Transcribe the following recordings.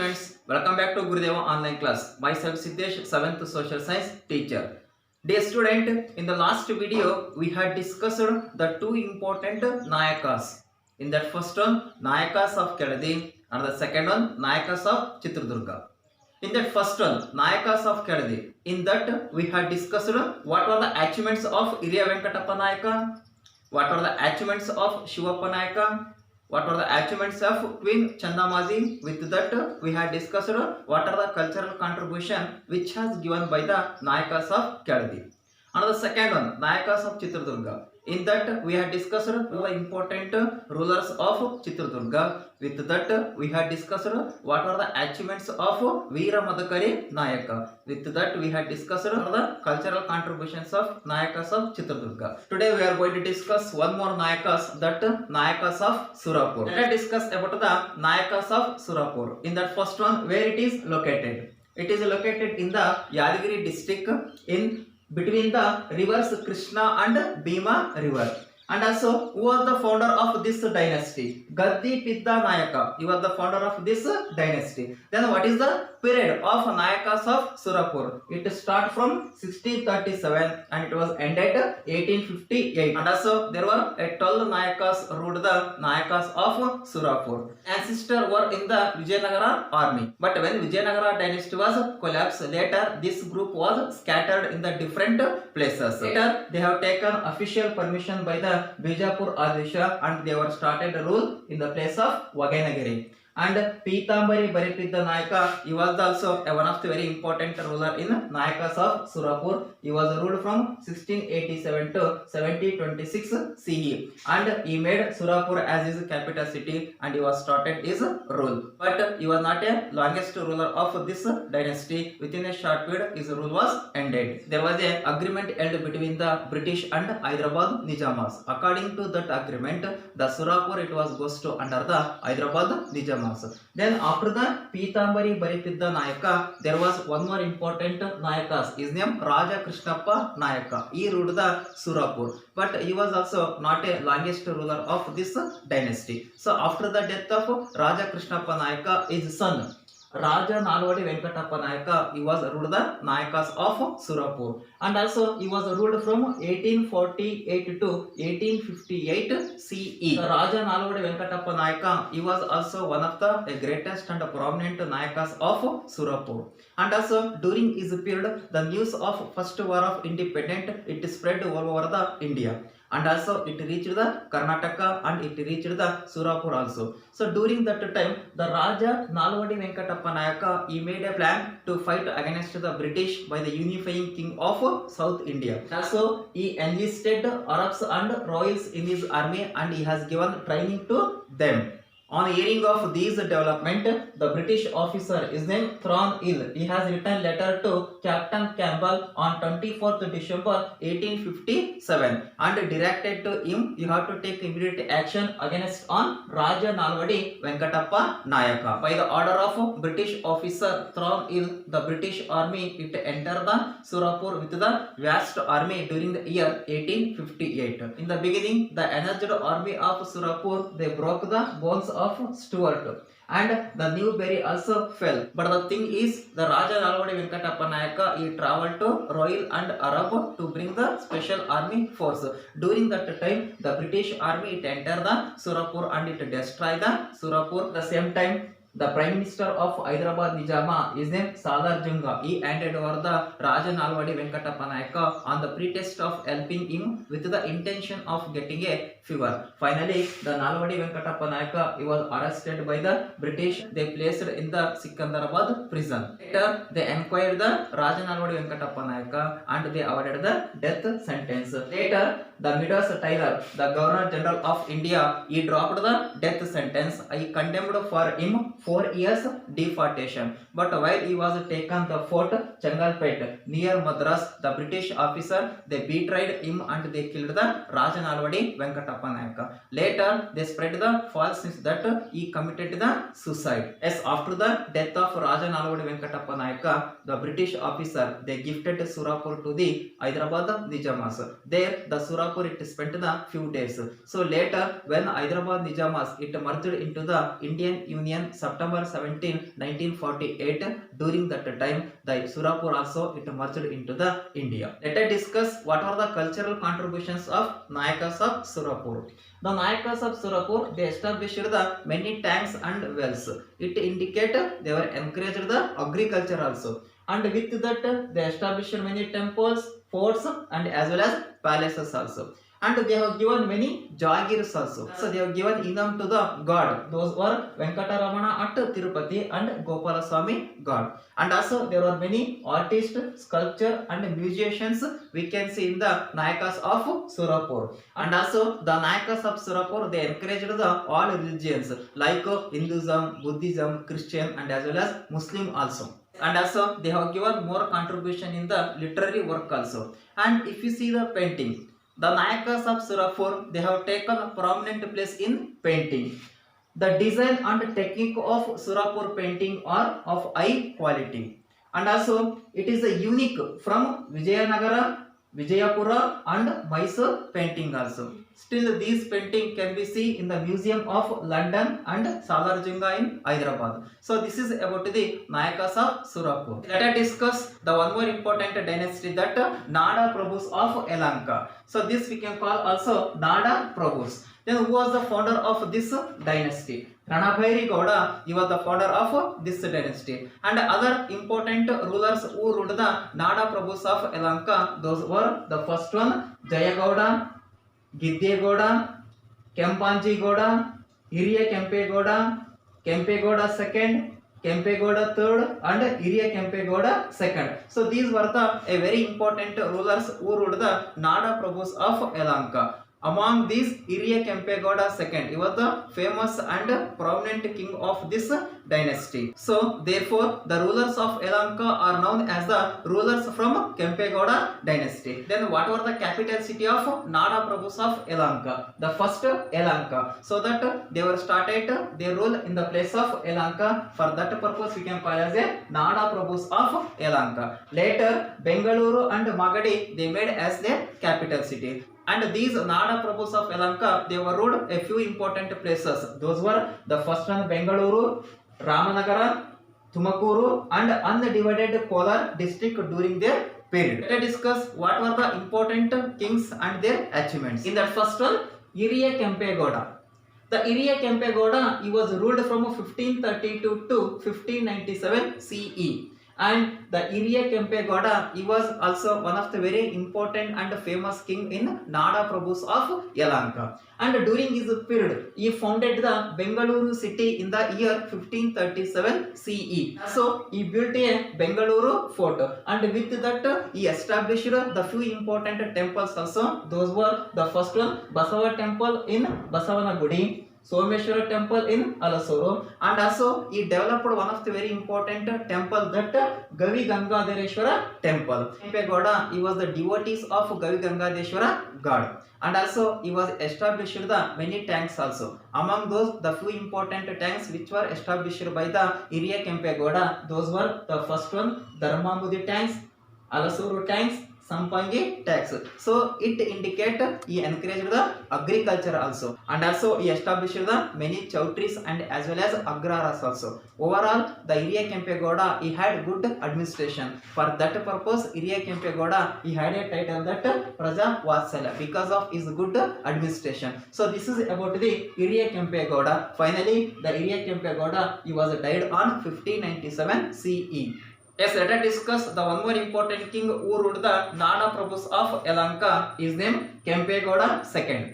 students, welcome back to Gurudeva online class. Myself Sidesh, 7th social science teacher. Dear student, in the last video we had discussed the two important Nayakas. In that first one, Nayakas of Keladi, and the second one, Nayakas of Chitradurga. In that first one, Nayakas of Keladi, in that we had discussed what were the achievements of Iriya Venkatappa Nayaka, what were the achievements of Shivappa Nayaka, what are the achievements of Queen Chandamazi. With that we had discussed what are the cultural contribution which has given by the Nayakas of Keladi. And the second one, Nayakas of Chitradurga. In that we had discussed the important rulers of Chitradurga. With that we had discussed what are the achievements of Veera Madakari Nayaka. With that we had discussed the cultural contributions of Nayakas of Chitradurga. Today we are going to discuss one more Nayakas, that Nayakas of Surapur. Let us discuss about the Nayakas of Surapur. In that first one, where it is located? It is located in the Yadagiri district, in between the rivers Krishna and Bhima river. And also, who was the founder of this dynasty? Gaddi Pitta Nayaka. He was the founder of this dynasty. Then what is the period of Nayakas of Surapur? It started from 1637 and it was ended 1858. And also, there were 12 Nayakas ruled the Nayakas of Surapur. Ancestors were in the Vijayanagara army. But when Vijayanagara dynasty was collapsed, later this group was scattered in the different places. Later, they have taken official permission by the Bijapur Adisha and they were started a rule in the place of Vagainagiri. And Pitambari Baripidda Nayaka, he was also one of the very important ruler in Nayakas of Surapur. He was ruled from 1687 to 1726 CE, and he made Surapur as his capital city and he was started his rule. But he was not a longest ruler of this dynasty. Within a short period his rule was ended. There was an agreement held between the British and Hyderabad Nijamas. According to that agreement, the Surapur it was goes to under the Hyderabad Nijamas. Then after the Pitambari Baripidda Nayaka, there was one more important Nayakas. His name Raja Krishnappa Nayaka. He ruled the Surapur, but he was also not a longest ruler of this dynasty. So after the death of Raja Krishnappa Nayaka, his son Raja Nalwadi Venkatappa Nayaka, he was ruled the Nayakas of Surapur, and also he was ruled from 1848 to 1858 CE. The Raja Nalwadi Venkatappa Nayaka, he was also one of the greatest and prominent Nayakas of Surapur. And also during his period, the news of First War of Independence it spread all over the India. And also it reached the Karnataka and it reached the Surapur also. So during that time, the Raja Nalwadi Venkatappa Nayaka, he made a plan to fight against the British by the unifying king of South India. Also he enlisted Arabs and royals in his army and he has given training to them. On hearing of these development, the British officer is named Thornhill. He has written letter to Captain Campbell on 24th December 1857 and directed to him you have to take immediate action against on Raja Nalwadi Venkatappa Nayaka. By the order of British officer Thornhill, the British army it entered the Surapur with the vast army during the year 1858. In the beginning, the energized army of Surapur they broke the bones of Stuart and the Newberry also fell. But the thing is, the Raja Nalwadi Venkatappa Nayaka he travelled to Royal and Arab to bring the special army force. During that time, the British army it entered the Surapur and it destroyed the Surapur. The same time, the Prime Minister of Hyderabad Nijama is named Sadar Junga. He handed over the Raja Nalwadi Venkatappa Nayaka on the pretext of helping him with the intention of getting a fever. Finally, the Nalwadi Venkatappa Nayaka he was arrested by the British. They placed in the Sikandarabad prison. Later, they inquired the Raja Nalwadi Venkatappa Nayaka and they awarded the death sentence. Later, the Midas Taylor, the Governor General of India, he dropped the death sentence. He condemned for him 4 years deportation. But while he was taken the fort Changalpet near Madras, the British officer they betrayed him and they killed the Raja Nalwadi Venkatappa Nayaka. Later they spread the false news that he committed the suicide. Yes, after the death of Raja Nalwadi Venkatappa Nayaka, the British officer they gifted Surapur to the Hyderabad Nijamas. There the Surapur it spent the few days. So later when Hyderabad Nijamas it merged into the Indian Union September 17, 1948. During that time, the Surapur also it merged into the India. Let us discuss what are the cultural contributions of Nayakas of Surapur. The Nayakas of Surapur, they established the many tanks and wells. It indicate they were encouraged the agriculture also. And with that, they established many temples, forts, and as well as palaces also. And they have given many jagirs also. So they have given inam to the god. Those were Venkataramana at Tirupati and Gopalaswamy god. And also there were many artists, sculpture and musicians we can see in the Nayakas of Surapur. And also the Nayakas of Surapur, they encouraged the all religions like Hinduism, Buddhism, Christian and as well as Muslim also. And also they have given more contribution in the literary work also. And if you see the painting, the Nayakas of Surapur, they have taken a prominent place in painting. The design and technique of Surapur painting are of high quality. And also it is a unique from Vijayanagara, Vijayapura and Mysore painting also. Still these painting can be seen in the Museum of London and Salarjunga in Hyderabad. So this is about the Nayakas of Surapur. Let us discuss the one more important dynasty, that Nada Prabhus of Yelahanka. So this we can call also Nada Prabhus. Then who was the founder of this dynasty? Ranabhairi Gowda, he was the founder of this dynasty. And other important rulers who ruled the Nada Prabhus of Yelahanka, those were the first one Jayagowda, Giddegoda, Kempanji Goda, Hiriya Kempegoda, Kempegoda second, Kempegoda third and Hiriya Kempegoda second. So these were the very important rulers who ruled the Nada Prabhus of Yelahanka. Among these, Hiriya Kempegoda second, he was the famous and prominent king of this dynasty. So therefore the rulers of Yelahanka are known as the rulers from Kempegoda dynasty. Then what were the capital city of Nada Prabhus of Yelahanka? The first Yelahanka. So that they were started their rule in the place of Yelahanka. For that purpose we can call as a Nada Prabhus of Yelahanka. Later Bengaluru and Magadi they made as their capital city. And these Nada Prabhus of Yelahanka, they were ruled a few important places. Those were the first one Bengaluru, Ramanagara, Tumakuru and undivided Kolar district during their period. Let us discuss what were the important kings and their achievements. In that first one, Hiriya Kempegoda. The Hiriya Kempegoda, he was ruled from 1532 to 1597 CE. And the Hiriya Kempegoda, he was also one of the very important and famous king in Nada Prabhus of Yelahanka. And during his period, he founded the Bengaluru city in the year 1537 CE. So he built a Bengaluru fort, and with that he established the few important temples also. Those were the first one Basava temple in Basavanagudi, Someshwara temple in Alasuru, and also he developed one of the very important temple, that Gavi Gangadhareshwara temple. Kempegoda, he was the devotees of Gavi Gangadhareshwara god, and also he was established the many tanks also. Among those, the few important tanks which were established by the Hiriya Kempegoda, those were the first one Dharmamudi tanks, Alasuru tanks, Sampangi tax. So it indicate he encouraged the agriculture also, and also he established the many chowtries and as well as agraras also. Overall, the Hiriya Kempegoda, he had good administration. For that purpose, Hiriya Kempegoda, he had a title that Praja Vatsalya, because of his good administration. So this is about the Hiriya Kempegoda. Finally, the Hiriya Kempegoda, he was died on 1597 CE. Yes, let us discuss the one more important king who ruled the Nada Prabhus of Yelahanka. His name Kempegoda II.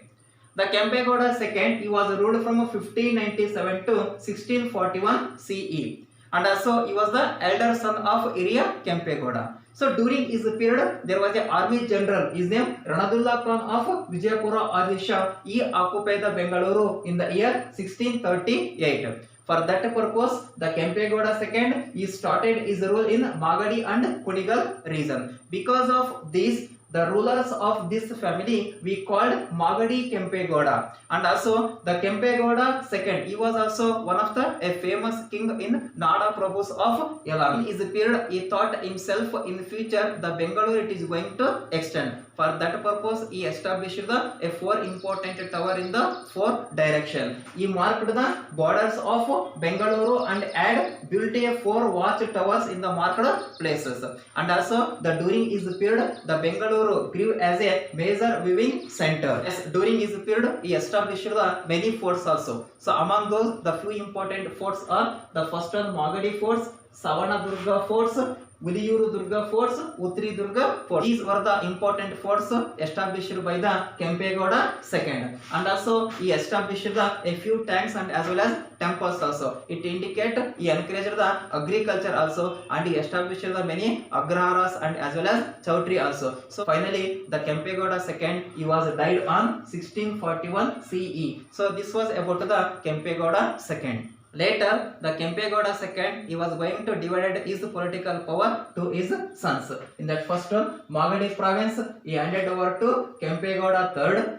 The Kempegoda II, he was ruled from 1597 to 1641 CE. And also he was the elder son of Hiriya Kempegoda. So during his period, there was an army general. His name Ranadullah Khan of Vijayapura Adisha. He occupied the Bengaluru in the year 1638. For that purpose, the Kempegoda II, he started his rule in Magadi and Kunigal region. Because of this, The rulers of this family we called Magadi Kempegoda, and also the Kempegoda second. He was also one of a famous king in Nada Prabhus of Yelam. In his period, he thought himself in future the Bengaluru it is going to extend. For that purpose, he established a four important tower in the four direction. He marked the borders of Bengaluru and built a four watch towers in the marked places. And also, during his period, the Bengaluru grew as a major weaving center. Yes, during his period, he established the many forts also. So among those, the few important forts are the first one Magadi forts, Savana Durga forts, Uliyuru Durga forts, Uttri Durga forts. These were the important forts established by the Kempegoda II. And also he established a few tanks and as well as temples also. It indicates he encouraged the agriculture also, and he established the many agraharas and as well as chowtry also. So finally the Kempegoda II he was died on 1641 CE. So this was about the Kempegoda II. Later, the Kempegoda II, he was going to divide his political power to his sons. In that first one, Magadi province, he handed over to Kempegoda III.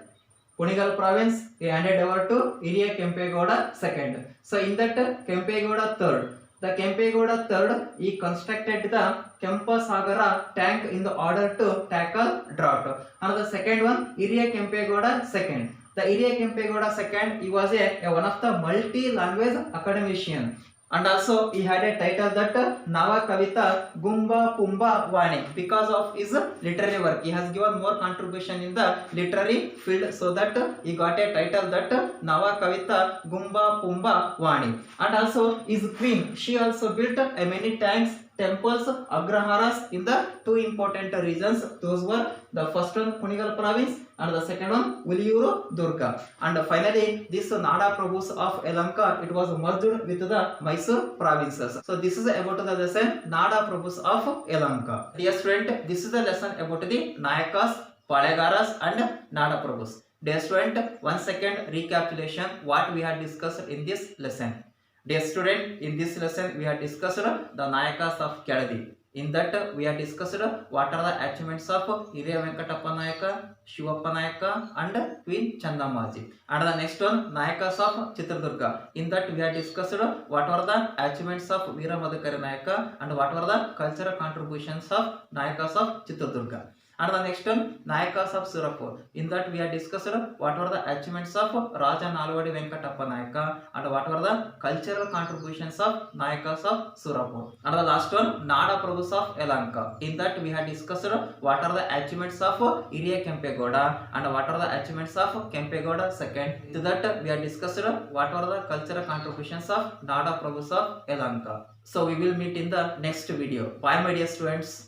Kunigal province, he handed over to Iriya Kempegoda II. So in that Kempegoda III, the Kempegoda III, he constructed the Kempasagara tank in the order to tackle drought. And the second one, Iriya Kempegoda II. The Iriya Kempegoda II, he was one of the multi-language academician, and also he had a title that Nava Kavita Gumba Pumba Vani. Because of his literary work, he has given more contribution in the literary field, so that he got a title that Nava Kavita Gumba Pumba Vani. And also his queen, she also built many tanks, temples, agraharas in the two important regions. Those were the first one Kunigal province and the second one Uliyuru Durga. And finally this Nada Prabhus of Elanka, it was merged with the Mysore provinces. So this is about the lesson Nada Prabhus of Elanka. Dear student, this is the lesson about the Nayakas, Palegaras and Nada Prabhus. Dear student, once second recapitulation what we had discussed in this lesson. Dear student, in this lesson we have discussed the Nayakas of Kedadi. In that we have discussed what are the achievements of Iriya Venkatappa Nayaka, Shivappa Nayaka and Queen Chandamaji. And the next one, Nayakas of Chitradurga. In that we have discussed what are the achievements of Veera Madhukari Nayaka and what are the cultural contributions of Nayakas of Chitradurga. And the next one, Nayakas of Surapur. In that we have discussed what were the achievements of Raja Nalvadi Venkatappa Nayaka and what were the cultural contributions of Nayakas of Surapur. And the last one, Nada Prabhus of Elanka. In that we have discussed what are the achievements of Iriya Kempegoda and what are the achievements of Kempegoda II. To that we have discussed what are the cultural contributions of Nada Prabhus of Elanka. So we will meet in the next video. Bye my dear students.